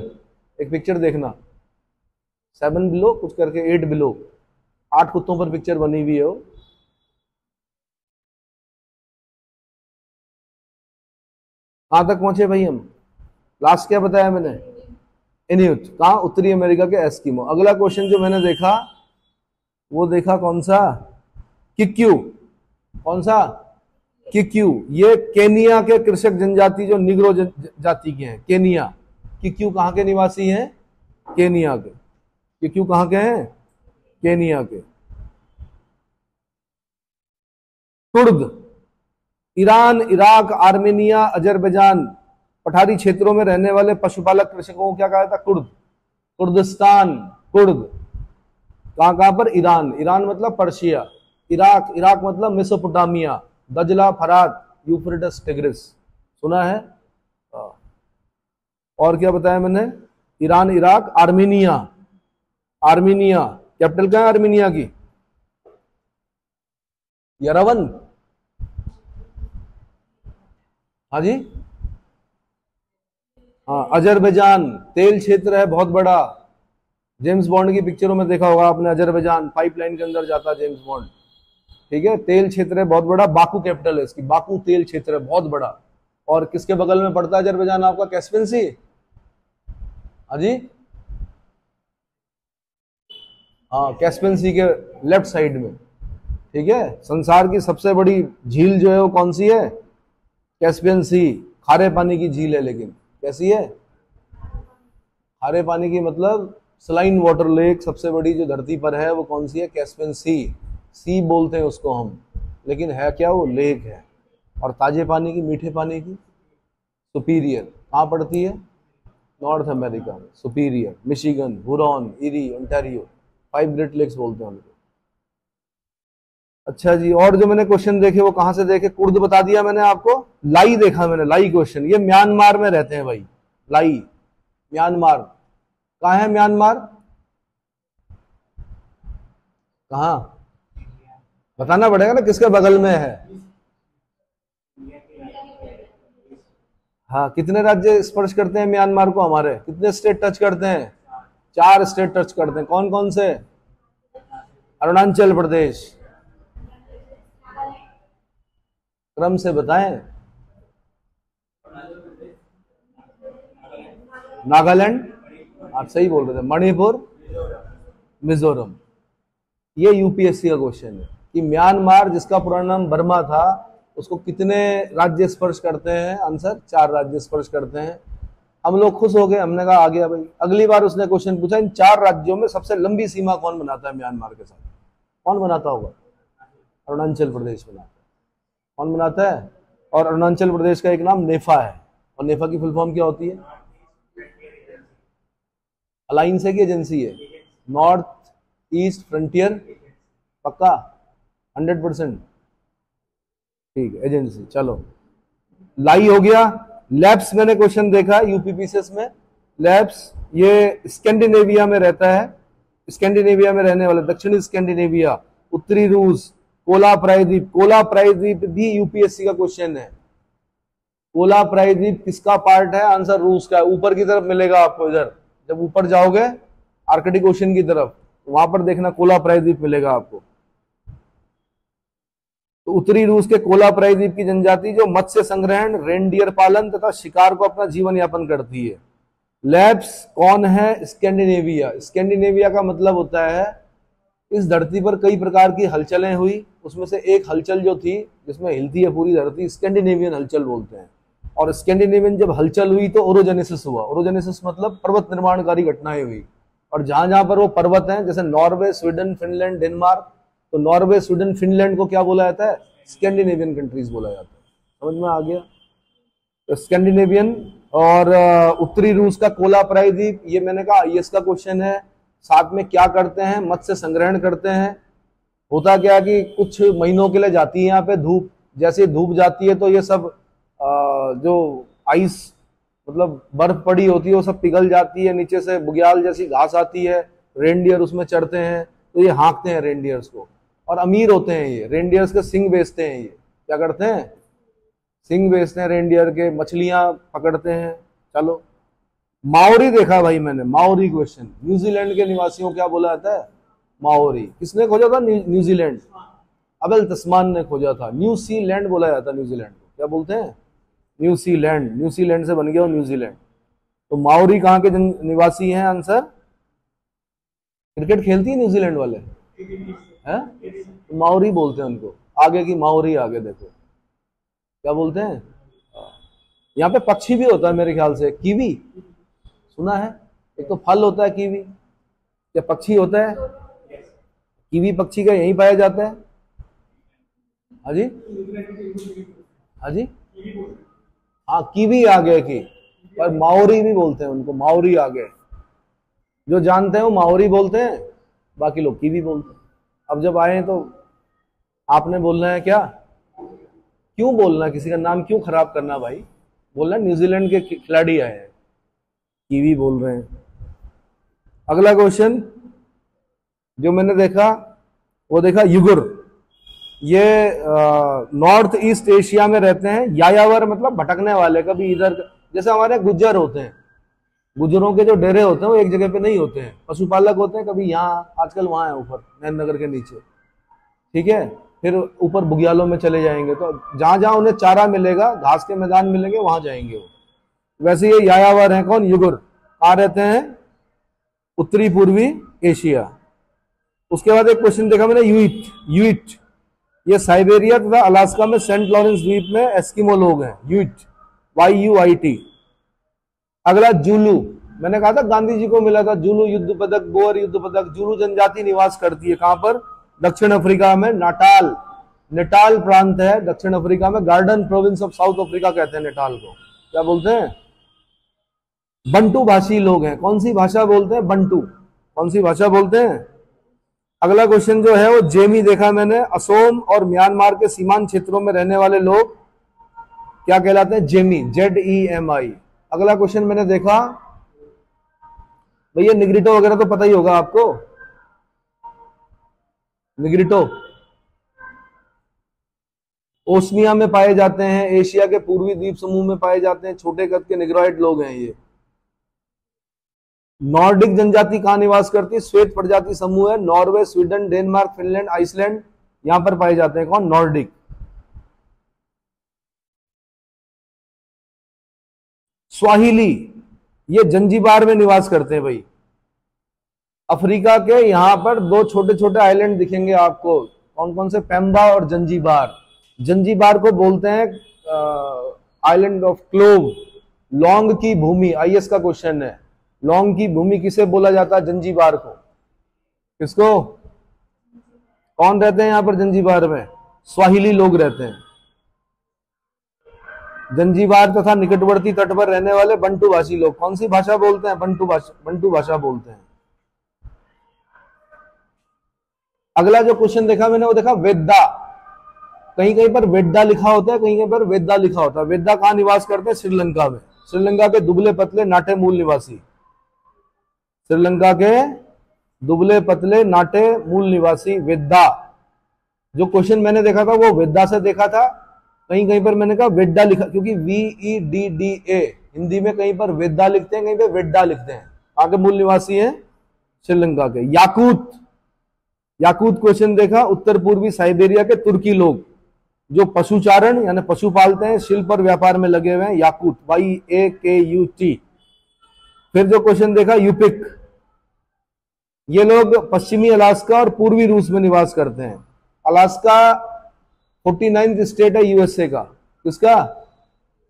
[SPEAKER 1] एक पिक्चर देखना, 7 बिलो कुछ करके, 8 बिलो, 8 कुत्तों पर पिक्चर बनी हुई है वो। कहां तक पहुंचे भाई हम? लास्ट क्या बताया मैंने? इन्यूट। कहां? उत्तरी अमेरिका के एस्किमो। अगला क्वेश्चन जो मैंने देखा वो देखा कौन सा? किक्यू। कौन सा? किक्यू। ये केनिया के कृषक जनजाति जो निग्रो जाति के हैं, केनिया। किक्यू कहां के निवासी हैं? केनिया के। किक्यू कहां के हैं? केनिया के। Kurd, Iran, Iraq, Armenia, Azerbaijan पठारी क्षेत्रों में रहने वाले पशुपालक कृषकों को क्या कहा था? कुर्द। Kurdistan, Kurd. कहां कहां पर? ईरान, ईरान मतलब पर्शिया। इराक, इराक मतलब मेसोपोटामिया, दजला, फरात, यूफ्रेटिस, टिग्रिस। सुना है? और क्या बताया मैंने? Iran, Iraq, Armenia. Armenia capital क्या है आर्मेनिया की? यरवन। हाँ जी, हाँ। अजरबैजान तेल क्षेत्र है बहुत बड़ा। जेम्स बॉन्ड की पिक्चरों में देखा होगा आपने, अजरबैजान पाइपलाइन के अंदर जाता है जेम्स बॉन्ड। ठीक है, तेल क्षेत्र है बहुत बड़ा। बाकू कैपिटल है इसकी, बाकू तेल क्षेत्र है बहुत बड़ा। और किसके बगल में पड़ता है अजरबैजान आपका? कैस्पियन सी। हाँ जी, हाँ, कैस्पियन सी के लेफ्ट साइड में। ठीक है, संसार की सबसे बड़ी झील जो है वो कौन सी है? कैस्पियन सी। खारे पानी की झील है, लेकिन कैसी है? खारे पानी की, मतलब सलाइन वाटर लेक सबसे बड़ी जो धरती पर है वो कौन सी है? कैस्पियन सी। सी बोलते हैं उसको हम, लेकिन है क्या? वो लेक है। और ताजे पानी की, मीठे पानी की सुपीरियर कहाँ पड़ती है? नॉर्थ अमेरिका में। Superior, Michigan, Huron, eri, Ontario, 5 great lakes बोलते हैं उनको। अच्छा जी, और जो मैंने क्वेश्चन देखे वो कहां से देखे? कुर्द बता दिया मैंने आपको। लाई देखा मैंने, लाई क्वेश्चन। ये म्यांमार में रहते हैं भाई, लाई, म्यांमार। कहाँ है म्यांमार? कहाँ बताना पड़ेगा ना, किसके बगल में है? हाँ, कितने राज्य स्पर्श करते हैं म्यांमार को हमारे? कितने स्टेट टच करते हैं? 4 स्टेट टच करते हैं। कौन कौन से? अरुणाचल प्रदेश। क्रम से बताएं। नागालैंड, आप सही बोल रहे थे, मणिपुर, मिजोरम। ये यूपीएससी का क्वेश्चन है कि म्यांमार, जिसका पुराना नाम बर्मा था, उसको कितने राज्य स्पर्श करते हैं? आंसर 4 राज्य स्पर्श करते हैं। हम लोग खुश हो गए, हमने कहा आ गया भाई। अगली बार उसने क्वेश्चन पूछा, इन 4 राज्यों में सबसे लंबी सीमा कौन बनाता है म्यांमार के साथ? कौन बनाता होगा? अरुणाचल प्रदेश बनाता है। कौन बनाता है? और अरुणाचल प्रदेश का एक नाम नेफा है, और नेफा की फुल फॉर्म क्या होती है? अलायंस है कि एजेंसी है? नॉर्थ ईस्ट फ्रंटियर, पक्का 100%? ठीक है, एजेंसी। चलो, लाई हो गया। लैब्स मैंने क्वेश्चन देखा यूपीपीसीएस में। लैब्स ये स्कैंडिनेविया में रहता है, स्कैंडिनेविया में रहने वाला, दक्षिणी स्कैंडिनेविया, उत्तरी रूस, कोला प्रायद्वीप। कोला प्रायद्वीप भी यूपीएससी का क्वेश्चन है। कोला प्रायद्वीप किसका पार्ट है? आंसर रूस का है। ऊपर की तरफ मिलेगा आपको, इधर जब ऊपर जाओगे आर्कटिक ओशन की तरफ, वहां पर देखना कोला प्रायद्वीप मिलेगा आपको। तो उत्तरी रूस के कोला प्रायद्वीप की जनजाति जो मत्स्य संग्रहण, रेनडियर पालन तथा शिकार को अपना जीवन यापन करती है। लैब्स कौन है? स्कैंडिनेविया। स्कैंडिनेविया का मतलब होता है इस धरती पर कई प्रकार की हलचलें हुई, उसमें से एक हलचल जो थी जिसमें हिलती है पूरी धरती, स्कैंडिनेवियन हलचल बोलते हैं। और स्कैंडिनेवियन जब हलचल हुई तो ओरोजेनेसिस हुआ। ओरोजेनेसिस मतलब पर्वत निर्माणकारी घटनाएं हुई। और जहां जहां पर वो पर्वत हैं, जैसे नॉर्वे, स्वीडन, फिनलैंड, डेनमार्क, तो नॉर्वे, स्वीडन, फिनलैंड को क्या बोला जाता है? स्कैंडिनेवियन कंट्रीज बोला जाता है। समझ में आ गया? तो स्कैंडिनेवियन। और उत्तरी रूस का कोला प्रायद्वीप, ये मैंने कहा आईएएस का क्वेश्चन है। साथ में क्या करते हैं? मत्स्य संग्रहण करते हैं। होता क्या कि कुछ महीनों के लिए जाती है यहाँ पे धूप, जैसे धूप जाती है तो ये सब जो आइस मतलब बर्फ पड़ी होती है वो सब पिघल जाती है, नीचे से बुग्याल जैसी घास आती है, रेनडियर उसमें चढ़ते हैं, तो ये हाँकते हैं रेनडियर्स को। और अमीर होते हैं ये, रेनडियर्स के सिंग बेचते हैं। ये क्या करते हैं? सिंग बेचते हैं रेनडियर के, मछलियां पकड़ते हैं। चलो, माओरी देखा भाई मैंने, माओरी क्वेश्चन। न्यूजीलैंड के निवासियों क्या बोला जाता है? माओरी। किसने खोजा था न्यूजीलैंड? अबेल तस्मान ने खोजा था। न्यू सीलैंड बोला जाता है न्यूजीलैंड को। क्या बोलते हैं? New Sealand. न्यूजीलैंड से बन गया न्यूजीलैंड। तो माओरी कहाँ के निवासी हैं? आंसर, क्रिकेट खेलती है न्यूजीलैंड वाले हैं, तो माओरी बोलते हैं उनको। आगे की माओरी, आगे देखो क्या बोलते हैं। यहाँ पे पक्षी भी होता है मेरे ख्याल से, कीवी सुना है? एक तो फल होता है कीवी, क्या पक्षी होता है? कीवी पक्षी का यहीं पाया जाता है। हाँ जी, हाँ जी, हाँ कीवी आ गए की, पर माओरी भी बोलते हैं उनको, माओरी आ गए। जो जानते हैं वो माओरी बोलते हैं, बाकी लोग कीवी बोलते हैं। अब जब आए तो आपने बोलना है क्या? क्यों बोलना? किसी का नाम क्यों खराब करना भाई? बोलना न्यूजीलैंड के खिलाड़ी आए हैं, कीवी बोल रहे हैं। अगला क्वेश्चन जो मैंने देखा वो देखा युगुर। ये नॉर्थ ईस्ट एशिया में रहते हैं। यायावर मतलब भटकने वाले, कभी इधर, जैसे हमारे गुज्जर होते हैं, गुज्जरों के जो डेरे होते हैं वो एक जगह पे नहीं होते हैं, पशुपालक होते हैं, कभी यहाँ, आजकल वहां है ऊपर नैन नगर के नीचे, ठीक है, फिर ऊपर बुग्यालों में चले जाएंगे, तो जहां जहां उन्हें चारा मिलेगा, घास के मैदान मिलेंगे, वहां जाएंगे वो। वैसे ये यायावर है कौन? युगुर। कहाँ रहते हैं? उत्तरी पूर्वी एशिया। उसके बाद एक क्वेश्चन देखा मैंने, यूइट। यूइट ये साइबेरिया तथा अलास्का में सेंट लॉरेंस द्वीप में एस्किमो लोग हैं, यूइट, YUIT। अगला जूलू, मैंने कहा था गांधी जी को मिला था जूलू युद्ध पदक, बोअर युद्ध पदक। जूलू जनजाति निवास करती है कहां पर? दक्षिण अफ्रीका में, नाटाल, नेटाल प्रांत है दक्षिण अफ्रीका में, garden province of south Africa कहते हैं नेटाल को। क्या बोलते हैं? बंटू भाषी लोग हैं। कौन सी भाषा बोलते हैं? बंटू। कौन सी भाषा बोलते हैं? अगला क्वेश्चन जो है वो जेमी देखा मैंने। असोम और म्यांमार के सीमांत क्षेत्रों में रहने वाले लोग क्या कहलाते हैं? Jamie, ZEMI। अगला क्वेश्चन मैंने देखा भैया, निग्रिटो वगैरह तो पता ही होगा आपको। निग्रिटो ओसनिया में पाए जाते हैं, एशिया के पूर्वी द्वीप समूह में पाए जाते हैं, छोटे कद के निग्रोइड लोग हैं ये। नॉर्डिक जनजाति कहां निवास करती है? श्वेत प्रजाति समूह है, Norway, Sweden, Denmark, Finland, Iceland, यहां पर पाए जाते हैं। कौन? नॉर्डिक। स्वाहिली, ये जंजीबार में निवास करते हैं भाई। अफ्रीका के यहां पर दो छोटे छोटे आइलैंड दिखेंगे आपको, कौन कौन से, पेम्बा और जंजीबार। जंजीबार को बोलते हैं आइलैंड ऑफ क्लोव, लौंग की भूमि। आईएएस का क्वेश्चन है, लौंग की भूमि किसे बोला जाता है? जंजीबार को। किसको? कौन रहते हैं यहां पर जंजीबार में? स्वाहिली लोग रहते हैं। जंजीबार तथा निकटवर्ती तट पर रहने वाले बंटू भाषी लोग कौन सी भाषा बोलते हैं? बंटू भाषा बोलते हैं। अगला जो क्वेश्चन देखा मैंने वो देखा वेद्दा। कहीं कहीं पर वेद्दा लिखा होता है, कहीं कहीं पर वेद्दा लिखा होता है। वेद्दा कहां निवास करते हैं? श्रीलंका में। श्रीलंका के दुबले पतले नाटे मूल निवासी, श्रीलंका के दुबले पतले नाटे मूल निवासी वेद्दा। जो क्वेश्चन मैंने देखा था वो वेद्दा से देखा था, कहीं कहीं पर मैंने कहा वेड्डा लिखा, क्योंकि VEDDA हिंदी में कहीं पर वेद्दा लिखते हैं, कहीं पर वेड्डा लिखते हैं। आगे मूल निवासी हैं श्रीलंका के। याकूत, याकूत क्वेश्चन देखा, उत्तर पूर्वी साइबेरिया के तुर्की लोग जो पशुचारण यानी पशु पालते हैं, शिल्प और व्यापार में लगे हुए हैं, याकूत, YAKUT। फिर जो क्वेश्चन देखा यूपिक, ये लोग पश्चिमी अलास्का और पूर्वी रूस में निवास करते हैं। अलास्का 49th स्टेट है यूएसए का। किसका?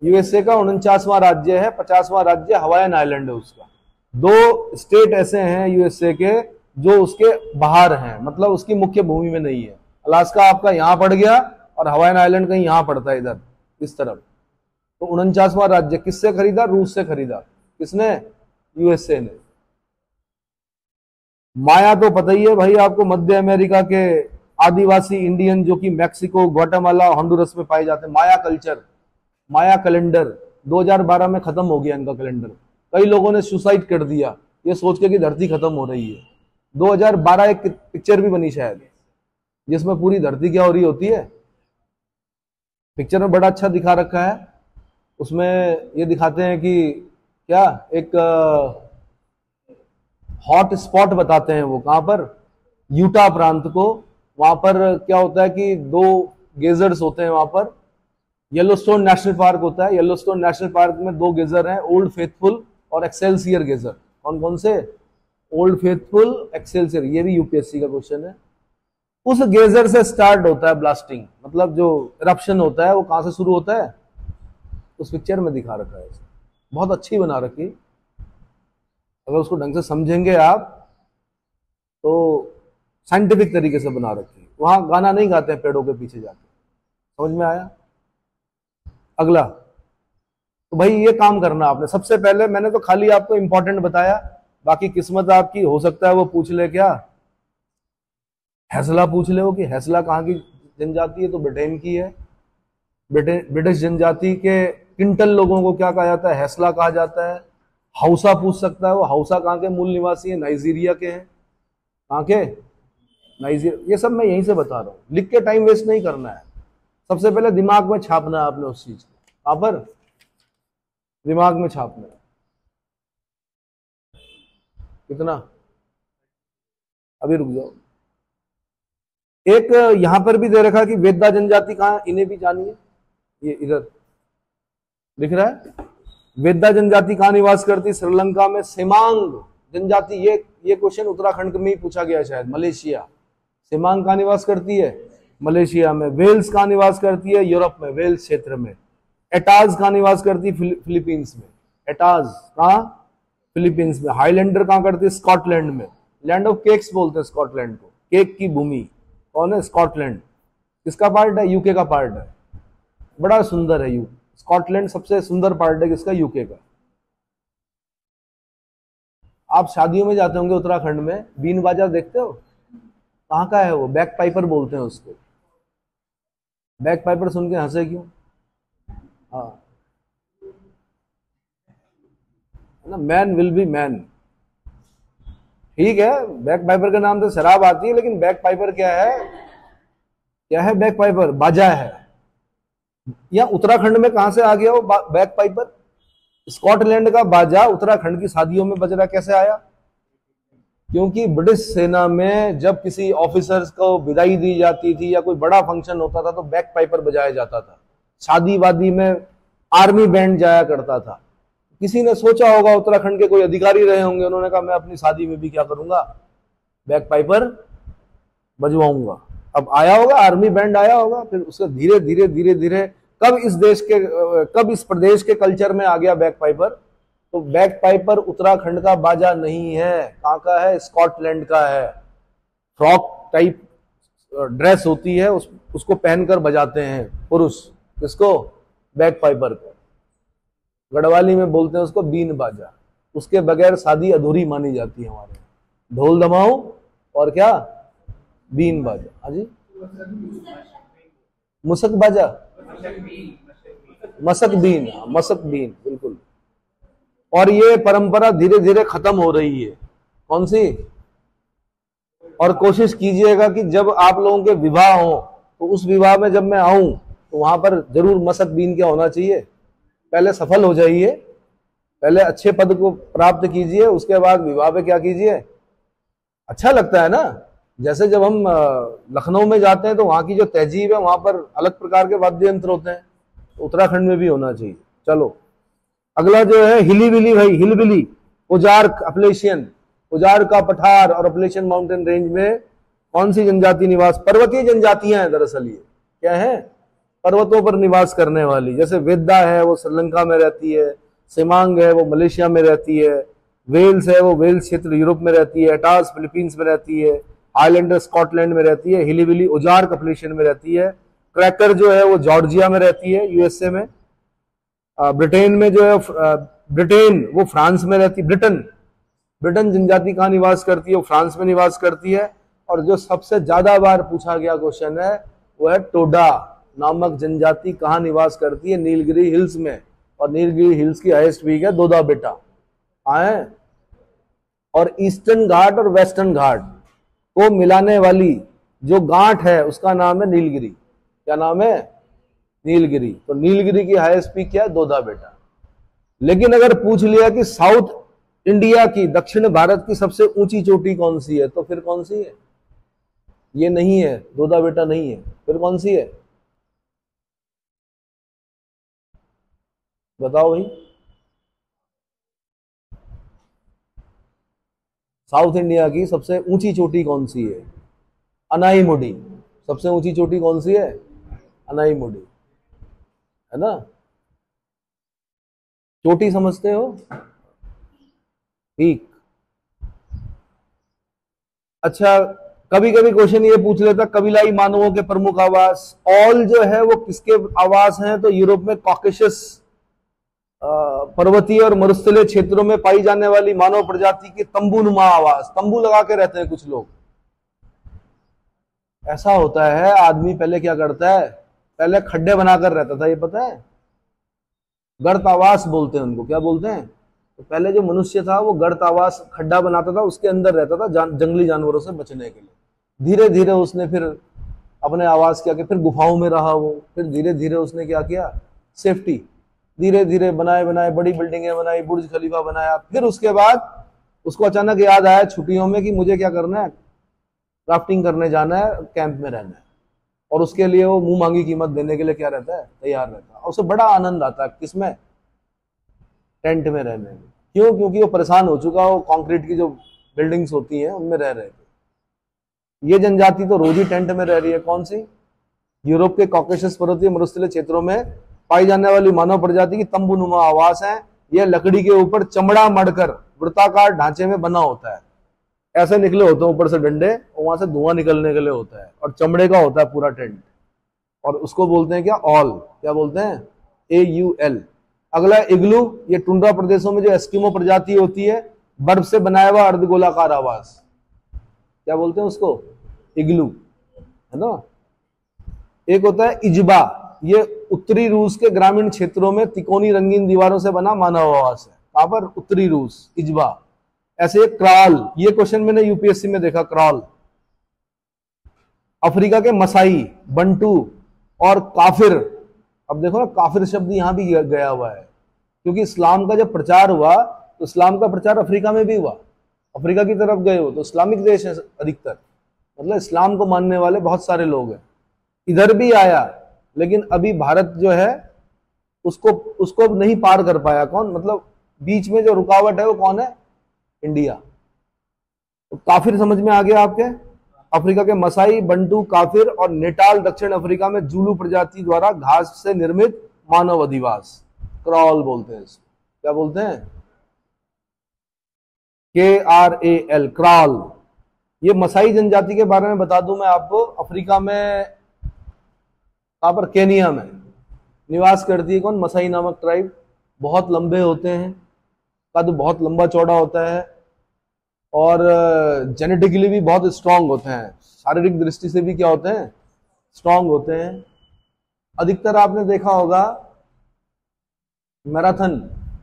[SPEAKER 1] यूएसए का 49वां राज्य है, 50वां राज्य हवाईन आइलैंड है उसका। दो स्टेट ऐसे हैं यूएसए के जो उसके बाहर हैं, मतलब उसकी मुख्य भूमि में नहीं है। अलास्का आपका यहां पड़ गया और हवाईन आइलैंड कहीं यहां पड़ता है, इधर इस तरफ। तो 49वां राज्य किससे खरीदा? रूस से खरीदा। किसने? यूएसए ने। माया तो पता ही है भाई आपको, मध्य अमेरिका के आदिवासी इंडियन जो कि मैक्सिको, ग्वाटेमाला, हॉन्डुरस में पाए जाते हैं। माया कल्चर, माया कैलेंडर 2012 में खत्म हो गया इनका कैलेंडर। कई लोगों ने सुसाइड कर दिया ये सोच के कि धरती खत्म हो रही है। 2012 एक पिक्चर भी बनी शायद, जिसमें पूरी धरती क्या हो रही होती है। पिक्चर में बड़ा अच्छा दिखा रखा है। उसमें ये दिखाते हैं कि क्या एक हॉट स्पॉट बताते हैं, वो कहां पर? यूटा प्रांत को। वहां पर क्या होता है कि दो गेजर्स होते हैं वहां पर। येलोस्टोन नेशनल पार्क होता है, येलोस्टोन नेशनल पार्क में दो गेजर हैं, ओल्ड फेथफुल और एक्सेलसियर गेजर। कौन कौन से? Old faithful, Excelsior. ये भी यूपीएससी का क्वेश्चन है। उस गेजर से स्टार्ट होता है ब्लास्टिंग, मतलब जो इरप्शन होता है वो कहां से शुरू होता है? उस पिक्चर में दिखा रखा है। बहुत अच्छी बना रखी, अगर उसको ढंग से समझेंगे आप तो साइंटिफिक तरीके से बना रखी। वहां गाना नहीं गाते हैं पेड़ों के पीछे जाके। समझ में आया? अगला तो भाई ये काम करना आपने। सबसे पहले मैंने तो खाली आपको इंपॉर्टेंट बताया, बाकी किस्मत आपकी, हो सकता है वो पूछ ले क्या, हैसला पूछ ले वो कि हैसला कहाँ की जनजाति है, तो ब्रिटेन की है। ब्रिटिश जनजाति के किंटल लोगों को क्या कहा जाता है? हैसला कहा जाता है। हाउसा पूछ सकता है, वो हाउसा कहाँ के मूल निवासी है? नाइजीरिया के हैं। कहाँ के? नाइजीरिया। ये सब मैं यहीं से बता रहा हूँ, लिख के टाइम वेस्ट नहीं करना है। सबसे पहले दिमाग में छापना है आपने उस चीज को। कहां पर? दिमाग में छापना है। कितना? अभी रुक जाओ। एक यहां पर भी दे रखा कि वेद्दा जनजाति कहां, इन्हें भी जानिए। ये इधर लिख रहा है वेद्दा जनजाति कहां निवास करती? श्रीलंका में। सेमांग जनजाति, ये क्वेश्चन उत्तराखंड में ही पूछा गया शायद, मलेशिया। सेमांग कहां निवास करती है? मलेशिया में। वेल्स कहां निवास करती है? यूरोप में, वेल्स क्षेत्र में। एटाज कहां निवास करती है? फिलीपींस में। एटाज कहां? फिलीपींस में। हाईलैंडर कहां करती है? स्कॉटलैंड में। लैंड ऑफ केक्स बोलते हैं स्कॉटलैंड को, केक की भूमि। कौन है? स्कॉटलैंड। किसका पार्ट है? यूके का पार्ट है। बड़ा सुंदर है यू स्कॉटलैंड, सबसे सुंदर पार्ट है किसका? यूके का। आप शादियों में जाते होंगे उत्तराखंड में, बीन बाजा देखते हो? कहां का है वो? बैक पाइपर बोलते हैं उसको। बैक पाइपर सुन के हंसे क्यों? हाँ ना, मैन विल बी मैन। ठीक है, बैक पाइपर के नाम से शराब आती है, लेकिन बैक पाइपर क्या है? क्या है बैक पाइपर? बाजा है। या उत्तराखंड में कहां से आ गया वो बैक पाइपर? स्कॉटलैंड का बाजा उत्तराखंड की शादियों में बज रहा कैसे आया? क्योंकि ब्रिटिश सेना में जब किसी ऑफिसर्स को विदाई दी जाती थी या कोई बड़ा फंक्शन होता था तो बैक पाइपर बजाया जाता था। शादी वादी में आर्मी बैंड जाया करता था। किसी ने सोचा होगा, उत्तराखंड के कोई अधिकारी रहे होंगे, उन्होंने कहा मैं अपनी शादी में भी क्या करूंगा, बैक पाइपर बजवाऊंगा। अब आया होगा, आर्मी बैंड आया होगा, फिर उसका धीरे धीरे धीरे धीरे कब इस प्रदेश के कल्चर में आ गया बैक पाइपर। तो बैक पाइपर उत्तराखंड का बाजा नहीं है, कहाँ का है, स्कॉटलैंड का है। फ्रॉक टाइप ड्रेस होती है, उसको पहनकर बजाते हैं पुरुष। किसको? बैक पाइपर को। गढ़वाली में बोलते हैं उसको बीन बाजा। उसके बगैर शादी अधूरी मानी जाती है हमारे यहाँ। ढोल दमाओ और क्या, बीन बाजा। हाँ जी, मुसक बाजा, मसक बीन, मसक बीन, बिल्कुल। और ये परंपरा धीरे धीरे खत्म हो रही है। कौन सी? और कोशिश कीजिएगा कि जब आप लोगों के विवाह हो तो उस विवाह में जब मैं आऊं तो वहां पर जरूर मसक बीन क्या होना चाहिए। पहले सफल हो जाइए, पहले अच्छे पद को प्राप्त कीजिए, उसके बाद विवाह पे क्या कीजिए। अच्छा लगता है ना। जैसे जब हम लखनऊ में जाते हैं तो वहां की जो तहजीब है, वहां पर अलग प्रकार के वाद्य यंत्र होते हैं, उत्तराखंड में भी होना चाहिए। चलो अगला जो है हिलीबिली। भाई हिलबिली, उजार्क अपलेशियन, उजार का पठार और अपलेशियन माउंटेन रेंज में कौन सी जनजाति निवास? पर्वतीय जनजातियां हैं दरअसल। ये क्या है? पर्वतों पर निवास करने वाली। जैसे वेदा है वो श्रीलंका में रहती है, सिमांग है वो मलेशिया में रहती है, वेल्स है वो वेल्स क्षेत्र यूरोप में रहती है, एटास फिलीपींस में रहती है, हाईलैंडर स्कॉटलैंड में रहती है, हिलीबिली उजार्क अपलेशियन में रहती है, क्रैकर जो है वो जॉर्जिया में रहती है यूएसए में, ब्रिटेन में जो है ब्रिटेन वो फ्रांस में रहती है, ब्रिटेन जनजाति कहाँ निवास करती है? वो फ्रांस में निवास करती है। और जो सबसे ज्यादा बार पूछा गया क्वेश्चन है वो है टोडा नामक जनजाति कहाँ निवास करती है? नीलगिरी हिल्स में। और नीलगिरी हिल्स की हाईएस्ट पीक है दोदा बेटा। आए, और ईस्टर्न घाट और वेस्टर्न घाट को मिलाने वाली जो गांठ है उसका नाम है नीलगिरी। क्या नाम है? नीलगिरी। तो नीलगिरी की हाईएस्ट पीक क्या है? दोदा बेटा। लेकिन अगर पूछ लिया कि साउथ इंडिया की, दक्षिण भारत की सबसे ऊंची चोटी कौन सी है, तो फिर कौन सी है? ये नहीं है, दोदा बेटा नहीं है। फिर कौन सी है? बताओ भाई। साउथ इंडिया की सबसे ऊंची चोटी कौन सी है? अनाईमुडी। सबसे ऊंची चोटी कौन सी है? अनाईमुडी, है ना। चोटी समझते हो? पीक। अच्छा, कभी कभी क्वेश्चन ये पूछ लेता कबीलाई मानवों के प्रमुख आवास। ऑल जो है वो किसके आवास हैं? तो यूरोप में कॉकेशस पर्वतीय और मरुस्थलीय क्षेत्रों में पाई जाने वाली मानव प्रजाति की तंबूनुमा आवास। तंबू लगा के रहते हैं कुछ लोग। ऐसा होता है, आदमी पहले क्या करता है, पहले खड्डे बनाकर रहता था, ये पता है? गर्त आवास बोलते हैं उनको। क्या बोलते हैं? तो पहले जो मनुष्य था वो गर्त आवास खड्डा बनाता था, उसके अंदर रहता था जंगली जानवरों से बचने के लिए। धीरे धीरे उसने फिर अपने आवास क्या किया, फिर गुफाओं में रहा वो, फिर धीरे धीरे उसने क्या किया, सेफ्टी धीरे धीरे बनाए बड़ी बिल्डिंगें बनाई, बुर्ज खलीफा बनाया। फिर उसके बाद उसको अचानक याद आया छुट्टियों में कि मुझे क्या करना है, क्राफ्टिंग करने जाना है, कैंप में रहना है। और उसके लिए वो मुंह मांगी कीमत देने के लिए क्या रहता है, तैयार रहता है। और उसे बड़ा आनंद आता है किसमें, टेंट में रहने में। क्यों? क्योंकि वो परेशान हो चुका, वो कंक्रीट की जो बिल्डिंग्स होती हैं उनमें रह रहे थे। ये जनजाति तो रोज ही टेंट में रह रही है। कौन सी? यूरोप के कॉकेशस पर्वतीय मरुस्थलीय क्षेत्रों में पाई जाने वाली मानव प्रजाति की तंबूनुमा आवास है। यह लकड़ी के ऊपर चमड़ा मढ़कर वृत्ताकार ढांचे में बना होता है। ऐसे निकले होते हैं ऊपर से डंडे, और वहां से धुआं निकलने के लिए होता है, और चमड़े का होता है पूरा टेंट। और उसको बोलते हैं क्या, ऑल। क्या बोलते हैं? AUL। अगला इग्लू। ये टुंड्रा प्रदेशों में जो एस्किमो प्रजाति होती है, बर्फ से बनाया हुआ अर्धगोलाकार आवास, क्या बोलते हैं उसको? इग्लू, है ना। एक होता है इजबा। ये उत्तरी रूस के ग्रामीण क्षेत्रों में तिकोनी रंगीन दीवारों से बना मानव आवास है। कहां पर? उत्तरी रूस, इजबा। ऐसे क्राल, ये क्वेश्चन मैंने यूपीएससी में देखा, क्राल। अफ्रीका के मसाई, बंटू और काफिर। अब देखो ना, काफिर शब्द यहां भी गया हुआ है, क्योंकि इस्लाम का जब प्रचार हुआ तो इस्लाम का प्रचार अफ्रीका में भी हुआ। अफ्रीका की तरफ गए हो तो इस्लामिक देश है अधिकतर, मतलब इस्लाम को मानने वाले बहुत सारे लोग हैं। इधर भी आया, लेकिन अभी भारत जो है उसको नहीं पार कर पाया। कौन? मतलब बीच में जो रुकावट है वो कौन है? इंडिया। तो काफिर समझ में आ गया आपके? अफ्रीका के मसाई, बंटू, काफिर और नेटाल दक्षिण अफ्रीका में जूलू प्रजाति द्वारा घास से निर्मित मानव अधिवास, क्रॉल बोलते हैं इसको। क्या बोलते हैं? KRAL, crawl. ये मसाई जनजाति के बारे में बता दूं मैं आपको, अफ्रीका में कहां पर? केनिया में निवास करती है। कौन? मसाई नामक ट्राइब। बहुत लंबे होते हैं, कद बहुत लंबा चौड़ा होता है और जेनेटिकली भी बहुत स्ट्रांग होते हैं, शारीरिक दृष्टि से भी क्या होते हैं? स्ट्रांग होते हैं। अधिकतर आपने देखा होगा मैराथन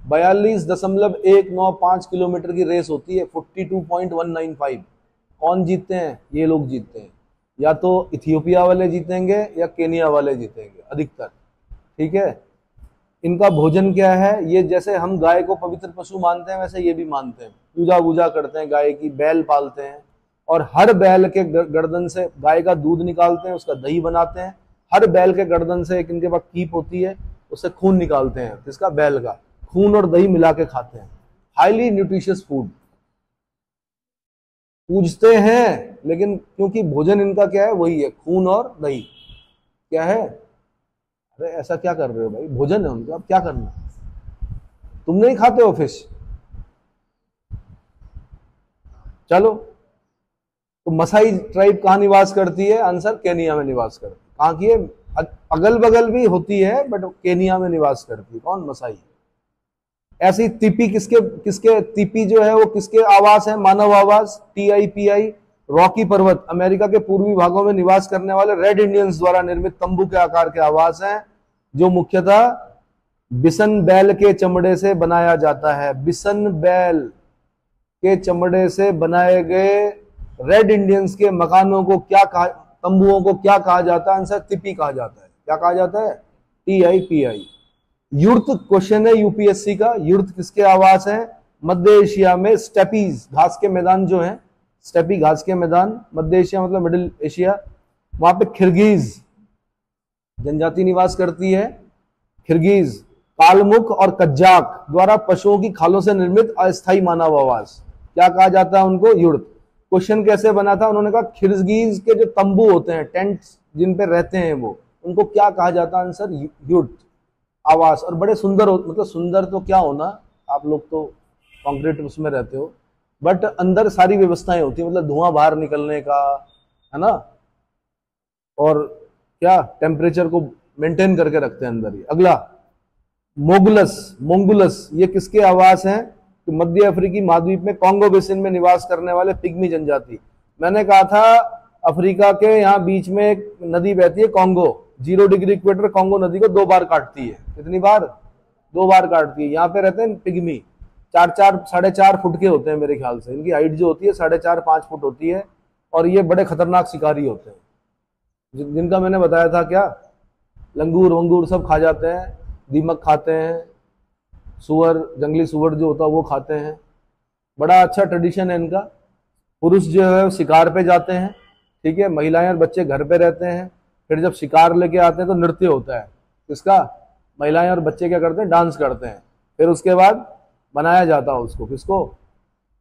[SPEAKER 1] 42.195 किलोमीटर की रेस होती है, 42.195। कौन जीतते हैं? ये लोग जीतते हैं। या तो इथियोपिया वाले जीतेंगे या केनिया वाले जीतेंगे अधिकतर। ठीक है। इनका भोजन क्या है? ये जैसे हम गाय को पवित्र पशु मानते हैं वैसे ये भी मानते हैं, पूजा वूजा करते हैं गाय की, बैल पालते हैं और हर बैल के गर्दन से गाय का दूध निकालते हैं, उसका दही बनाते हैं। हर बैल के गर्दन से एक इनके पास कीप होती है, उससे खून निकालते हैं, जिसका बैल का खून और दही मिला के खाते हैं। Highly nutritious food. पूजते हैं लेकिन क्योंकि भोजन इनका क्या है? वही है, खून और दही। क्या है? अरे ऐसा क्या कर रहे हो भाई? भोजन है उनका, अब क्या करना? तुम नहीं खाते हो फिश? चलो, तो मसाई ट्राइब कहां निवास करती है? आंसर केनिया में निवास करती है। कहां की है? अगल बगल भी होती है बट केनिया में निवास करती है। कौन? मसाई। ऐसी तिपी किसके तिपी जो है वो किसके आवास है? मानव आवास, TIPI। रॉकी पर्वत अमेरिका के पूर्वी भागों में निवास करने वाले रेड इंडियंस द्वारा निर्मित तंबू के आकार के आवास हैं, जो मुख्यतः बिसन बैल के चमड़े से बनाया जाता है। बिसन बैल के चमड़े से बनाए गए रेड इंडियंस के मकानों को क्या कहा, तंबुओं को क्या कहा जाता है? आंसर तिपी कहा जाता है। क्या कहा जाता है? TIPI। युर्त क्वेश्चन है यूपीएससी का। युर्त किसके आवास है? मध्य एशिया में स्टेपीज, घास के मैदान जो है, स्टेपी घास के मैदान, मध्य एशिया मतलब मिडिल एशिया, वहां पे खिरगीज जनजाति निवास करती है। खिरगीज, कालमुख और कज्जाक द्वारा पशुओं की खालों से निर्मित अस्थायी मानव आवास, क्या कहा जाता है उनको? युर्त। क्वेश्चन कैसे बना था? उन्होंने कहा खिरगीज के जो तंबू होते हैं, टेंट्स जिन पे रहते हैं वो, उनको क्या कहा जाता है? आंसर युर्त, आवास। और बड़े सुंदर मतलब सुंदर तो क्या होना, आप लोग तो कंक्रीट उसमें रहते हो, बट अंदर सारी व्यवस्थाएं होती है, मतलब धुआं बाहर निकलने का, है ना, और क्या टेम्परेचर को मेंटेन करके रखते हैं अंदर ही। अगला मोगुलस, मोंगुलस, ये किसके आवास हैं? तो मध्य अफ्रीकी महाद्वीप में कॉन्गो बेसिन में निवास करने वाले पिग्मी जनजाति। मैंने कहा था अफ्रीका के यहाँ बीच में एक नदी बहती है कॉन्गो, 0 डिग्री इक्वेटर कॉन्गो नदी को 2 बार काटती है। कितनी बार? 2 बार काटती है। यहाँ पे रहते हैं पिग्मी, 4.5 फुट के होते हैं मेरे ख्याल से। इनकी हाइट जो होती है 4.5-5 फुट होती है और ये बड़े खतरनाक शिकारी होते हैं, जिनका मैंने बताया था क्या, लंगूर वंगूर सब खा जाते हैं, दीमक खाते हैं, सुअर, जंगली सुअर जो होता है वो खाते हैं। बड़ा अच्छा ट्रेडिशन है इनका। पुरुष जो है शिकार पे जाते हैं, ठीक है, महिलाएं और बच्चे घर पे रहते हैं। फिर जब शिकार लेके आते हैं तो नृत्य होता है किसका? महिलाएं और बच्चे क्या करते हैं? डांस करते हैं। फिर उसके बाद बनाया जाता है उसको, किसको?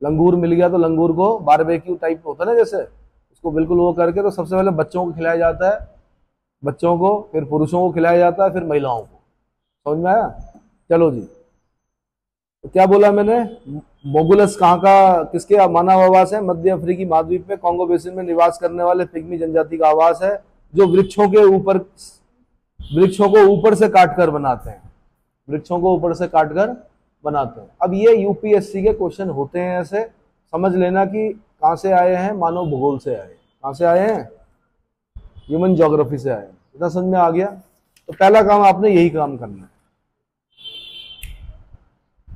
[SPEAKER 1] लंगूर मिल गया तो लंगूर को बारबेक्यू टाइप होता है ना जैसे, उसको बिल्कुल वो करके तो सबसे पहले बच्चों को खिलाया जाता है, बच्चों को, फिर पुरुषों को खिलाया जाता है, फिर महिलाओं को। समझ में आया? चलो जी, तो क्या बोला मैंने? मोगुलस कहाँ का, किसके मानव आवास है? मध्य अफ्रीकी महाद्वीप में कॉन्गो बेसिन में निवास करने वाले पिग्मी जनजाति का आवास है, जो वृक्षों को ऊपर से काटकर बनाते हैं, वृक्षों को ऊपर से काटकर बनाते हैं। अब ये यूपीएससी के क्वेश्चन होते हैं, ऐसे समझ लेना कि कहां से आए हैं? मानव भूगोल से आए। कहां से आए हैं? ह्यूमन ज्योग्राफी से आए। इतना समझ में आ गया? तो पहला काम आपने यही काम करना है।